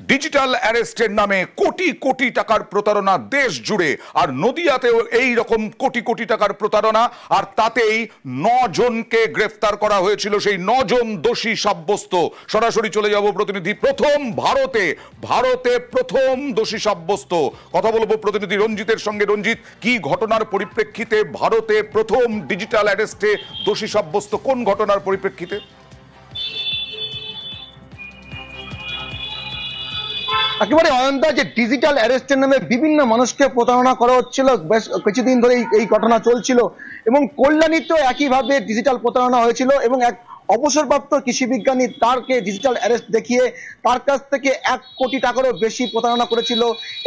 Digital অ্যারেস্টের নামে কোটি কোটি টাকার প্রতারণা দেশ জুড়ে, আর নদিয়াতেও এই রকম কোটি কোটি টাকার প্রতারণা, আর তাতেই 9 জনকে গ্রেফতার করা হয়েছিল। সেই 9 জন দোষী সাব্যস্ত। সরাসরি চলে যাব প্রতিনিধি, প্রথম ভারতে প্রথম দোষী সাব্যস্ত। কথা বলবো প্রতিনিধি রঞ্জিতের সঙ্গে। রঞ্জিত, কি ঘটনার পরিপ্রেক্ষিতে ভারতে প্রথম ডিজিটাল অ্যারেস্টে দোষী সাব্যস্ত, কোন ঘটনার পরিপ্রেক্ষিতে? একেবারে অয়ন্তা, যে ডিজিটাল অ্যারেস্টের নামে বিভিন্ন মানুষকে প্রতারণা করা হচ্ছিল, বেশ কিছুদিন ধরে এই ঘটনা চলছিল। এবং কল্যাণীতেও একইভাবে ডিজিটাল প্রতারণা হয়েছিল এবং এক অবসরপ্রাপ্ত কৃষি বিজ্ঞানী তারকে ডিজিটাল অ্যারেস্ট দেখিয়ে তার কাছ থেকে 1 কোটি টাকারও বেশি প্রতারণা করেছিল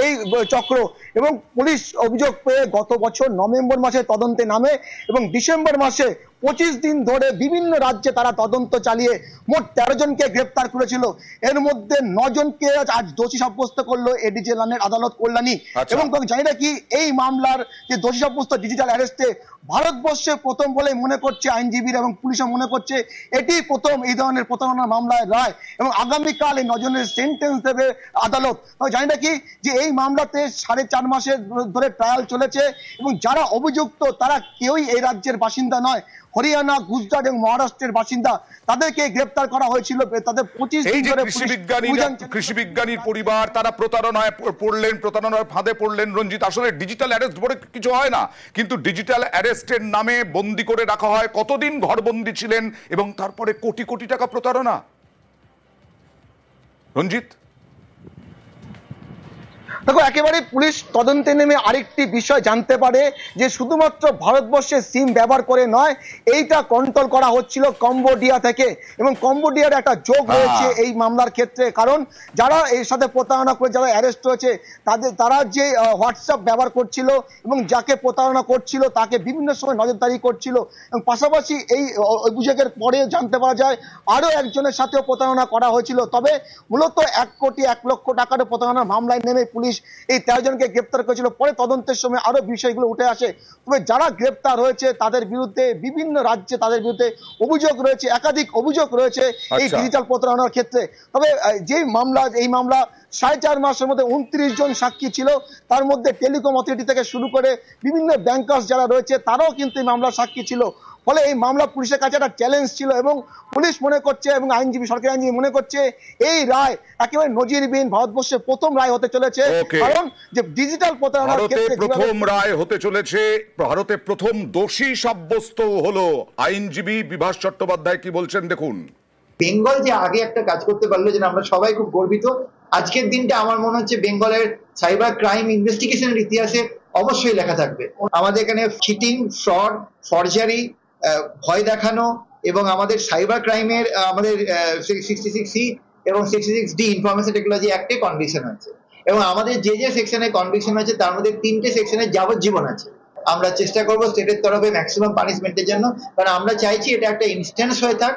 এই চক্র। এবং পুলিশ অভিযোগ পেয়ে গত বছর নভেম্বর মাসে তদন্তে নামে এবং ডিসেম্বর মাসে 25 দিন ধরে বিভিন্ন রাজ্যে তারা তদন্ত চালিয়ে মোট 13 জনকে গ্রেপ্তার করেছিল। এর মধ্যে 9 জনকে আজ দোষী সাব্যস্ত করলো এডিজে লানের আদালত কল্যাণী। এবং জানি না কি এই মামলার যে দোষী সাব্যস্ত ডিজিটাল অ্যারেস্টে ভারতবর্ষে প্রথম বলে মনে করছে আইনজীবীরা এবং পুলিশও মনে করছে এটি প্রথম এই ধরনের প্রতারণার মামলায় রায়। এবং আগামীকাল এই 9 জনের সেন্টেন্স দেবে আদালত। জানি না কি যে এই মামলাতে 4.5 মাসের ধরে ট্রায়াল চলেছে এবং যারা অভিযুক্ত তারা কেউই এই রাজ্যের বাসিন্দা নয়, হরিয়ানা, গুজরাট এবং মহারাষ্ট্রের বাসিন্দা। তাদেরকে গ্রেপ্তার করা হয়েছিল। তাদের 25 দিন ধরে কৃষি বিজ্ঞানীর পরিবার তারা প্রতারণায় পড়লেন, প্রতারণার ফাঁদে পড়লেন। রঞ্জিত, আসলে ডিজিটাল অ্যারেস্ট বলে কিছু হয় না, কিন্তু ডিজিটাল অ্যারেস্টের নামে বন্দি করে রাখা হয়। কতদিন ঘরবন্দি ছিলেন এবং তারপরে কোটি কোটি টাকা প্রতারণা। রঞ্জিত, দেখো, একেবারে পুলিশ তদন্তে নেমে আরেকটি বিষয় জানতে পারে যে শুধুমাত্র ভারতবর্ষে সিম ব্যবহার করে নয়, এইটা কন্ট্রোল করা হচ্ছিল কম্বোডিয়া থেকে। এবং কম্বোডিয়ার একটা যোগ রয়েছে এই মামলার ক্ষেত্রে, কারণ যারা এর সাথে প্রতারণা করে যারা অ্যারেস্ট হয়েছে তারা যে হোয়াটসঅ্যাপ ব্যবহার করছিল এবং যাকে প্রতারণা করছিল তাকে বিভিন্ন সময় নজরদারি করছিল। এবং পাশাপাশি এই অভিযোগের পরে জানতে পারা যায় আরো একজনের সাথেও প্রতারণা করা হয়েছিল। তবে মূলত 1 কোটি 1 লক্ষ টাকার প্রতারণার মামলায় নেমে পুলিশ এই 13 জনকে গ্রেপ্তার করেছিল। পরে তদন্তের সময় আরো বিষয়গুলো উঠে আসে। তবে যারা গ্রেপ্তার হয়েছে তাদের বিরুদ্ধে বিভিন্ন রাজ্যে তাদের বিরুদ্ধে অভিযোগ রয়েছে, একাধিক অভিযোগ রয়েছে এই ডিজিটাল প্রতারণার ক্ষেত্রে। তবে এই মামলা 4.5 মাসের মধ্যে 29 জন সাক্ষী ছিল। তার মধ্যে টেলিকম অথরিটি থেকে শুরু করে বিভিন্ন ব্যাংকার্স যারা রয়েছে তারাও কিন্তু এই মামলার সাক্ষী ছিল। ফলে এই মামলা পুলিশের কাছে একটা চ্যালেঞ্জ ছিল এবং পুলিশ মনে করছে এবং সরকারি আইনজীবী মনে করছে এই রায় একেবারে নজিরবিহীন, ভারতবর্ষে প্রথম রায় হতে চলেছে। কারণ যে ডিজিটাল প্রতারণার ক্ষেত্রে প্রথম রায় হতে চলেছে, ভারতে প্রথম দোষী সাব্যস্ত হলো আইনজীবী বিভাস চট্টোপাধ্যায়। কি বলছেন দেখুন। বেঙ্গল যে আগে একটা কাজ করতে পারলো, যেন আমরা সবাই খুব গর্বিত। আজকের দিনটা আমার মনে হচ্ছে বেঙ্গলের সাইবার ক্রাইম ইনভেস্টিগেশনের ইতিহাসে অবশ্যই লেখা থাকবে। আমাদের এখানে চিটিং, ফ্রড, ফরজারি, ভয় দেখানো এবং আমাদের সাইবার ক্রাইমের আমাদের 66C এবং 66D ইনফরমেশন টেকনোলজি অ্যাক্টে কনভিকশন আছে। এবং আমাদের যে সেকশনে কনভিকশন আছে তার মধ্যে 3টে সেকশনে যাবজ্জীবন আছে। আমরা চেষ্টা করবো স্টেটের তরফে ম্যাক্সিমাম পানিশমেন্টের জন্য, কারণ আমরা চাইছি এটা একটা ইনস্ট্যান্স হয়ে থাক।